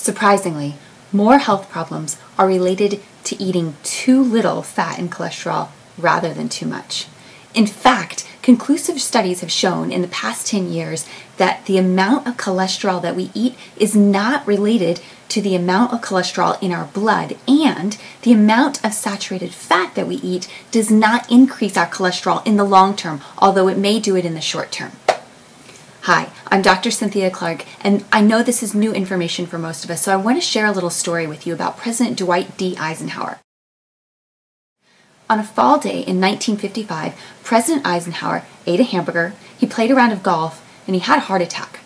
Surprisingly, more health problems are related to eating too little fat and cholesterol rather than too much. In fact, conclusive studies have shown in the past 10 years that the amount of cholesterol that we eat is not related to the amount of cholesterol in our blood, and the amount of saturated fat that we eat does not increase our cholesterol in the long term, although it may do it in the short term. Hi, I'm Dr. Cynthia Clark, and I know this is new information for most of us, so I want to share a little story with you about President Dwight D. Eisenhower. On a fall day in 1955, President Eisenhower ate a hamburger, he played a round of golf, and he had a heart attack.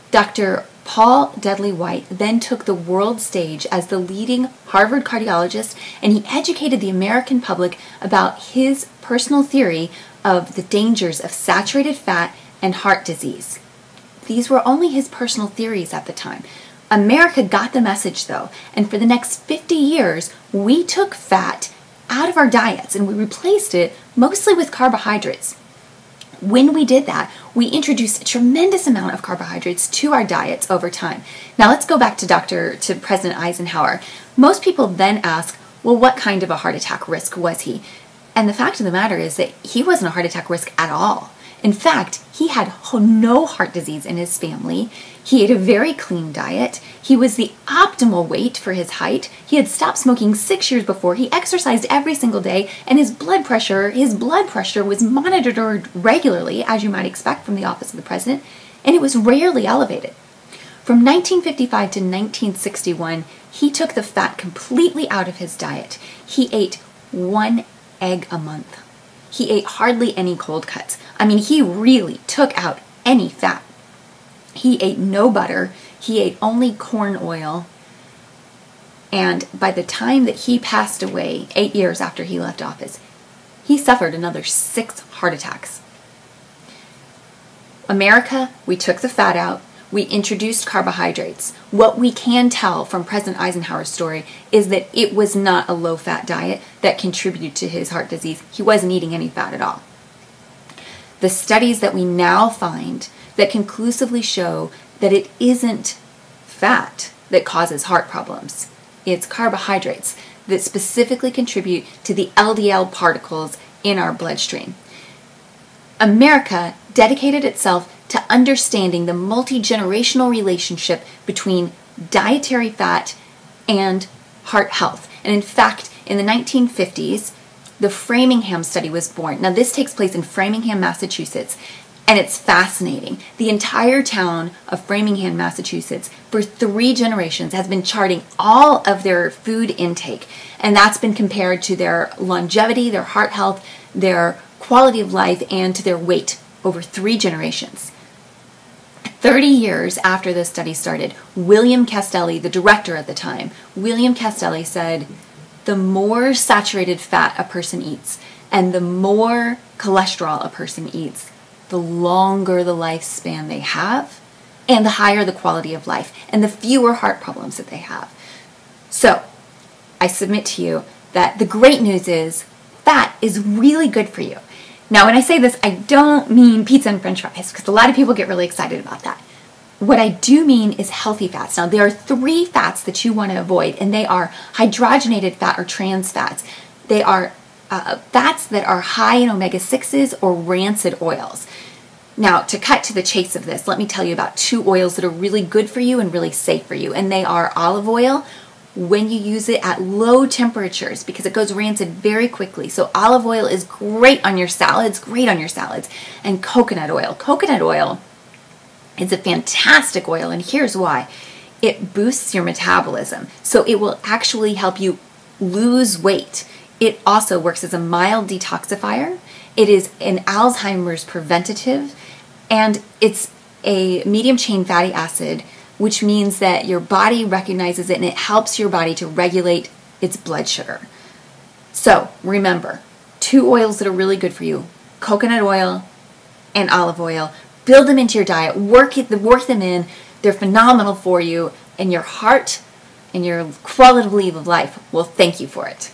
Dr. Paul Dudley White then took the world stage as the leading Harvard cardiologist, and he educated the American public about his personal theory of the dangers of saturated fat and heart disease. These were only his personal theories at the time. America got the message though, and for the next 50 years, we took fat out of our diets and we replaced it mostly with carbohydrates. When we did that, we introduced a tremendous amount of carbohydrates to our diets over time. Now let's go back to President Eisenhower. Most people then ask, well, what kind of a heart attack risk was he? And the fact of the matter is that he wasn't a heart attack risk at all. In fact, he had no heart disease in his family. He ate a very clean diet. He was the optimal weight for his height. He had stopped smoking 6 years before. He exercised every single day, and his blood pressure was monitored regularly, as you might expect from the office of the president, and it was rarely elevated. From 1955 to 1961, he took the fat completely out of his diet. He ate 1 egg a month. He ate hardly any cold cuts. I mean, he really took out any fat. He ate no butter. He ate only corn oil. And by the time that he passed away, 8 years after he left office, he suffered another 6 heart attacks. America, we took the fat out. We introduced carbohydrates. What we can tell from President Eisenhower's story is that it was not a low-fat diet that contributed to his heart disease. He wasn't eating any fat at all. The studies that we now find that conclusively show that it isn't fat that causes heart problems. It's carbohydrates that specifically contribute to the LDL particles in our bloodstream. America dedicated itself to understanding the multi-generational relationship between dietary fat and heart health. And in fact, in the 1950s, the Framingham study was born. Now this takes place in Framingham, Massachusetts, and it's fascinating. The entire town of Framingham, Massachusetts, for 3 generations has been charting all of their food intake, and that's been compared to their longevity, their heart health, their quality of life, and to their weight over 3 generations. 30 years after this study started, William Castelli, the director at the time, William Castelli said, the more saturated fat a person eats and the more cholesterol a person eats, the longer the lifespan they have and the higher the quality of life and the fewer heart problems that they have. So, I submit to you that the great news is fat is really good for you. Now, when I say this, I don't mean pizza and french fries, because a lot of people get really excited about that. What I do mean is healthy fats. Now, there are 3 fats that you want to avoid, and they are hydrogenated fat or trans fats. They are fats that are high in omega-6s or rancid oils. Now, to cut to the chase of this, let me tell you about 2 oils that are really good for you and really safe for you, and they are olive oil, when you use it at low temperatures, because it goes rancid very quickly. So olive oil is great on your salads, and coconut oil. Coconut oil is a fantastic oil, and here's why. It boosts your metabolism, so it will actually help you lose weight. It also works as a mild detoxifier. It is an Alzheimer's preventative, and it's a medium chain fatty acid, which means that your body recognizes it and it helps your body to regulate its blood sugar. So remember, 2 oils that are really good for you, coconut oil and olive oil. Build them into your diet, work them in. They're phenomenal for you, and your heart and your quality of life will thank you for it.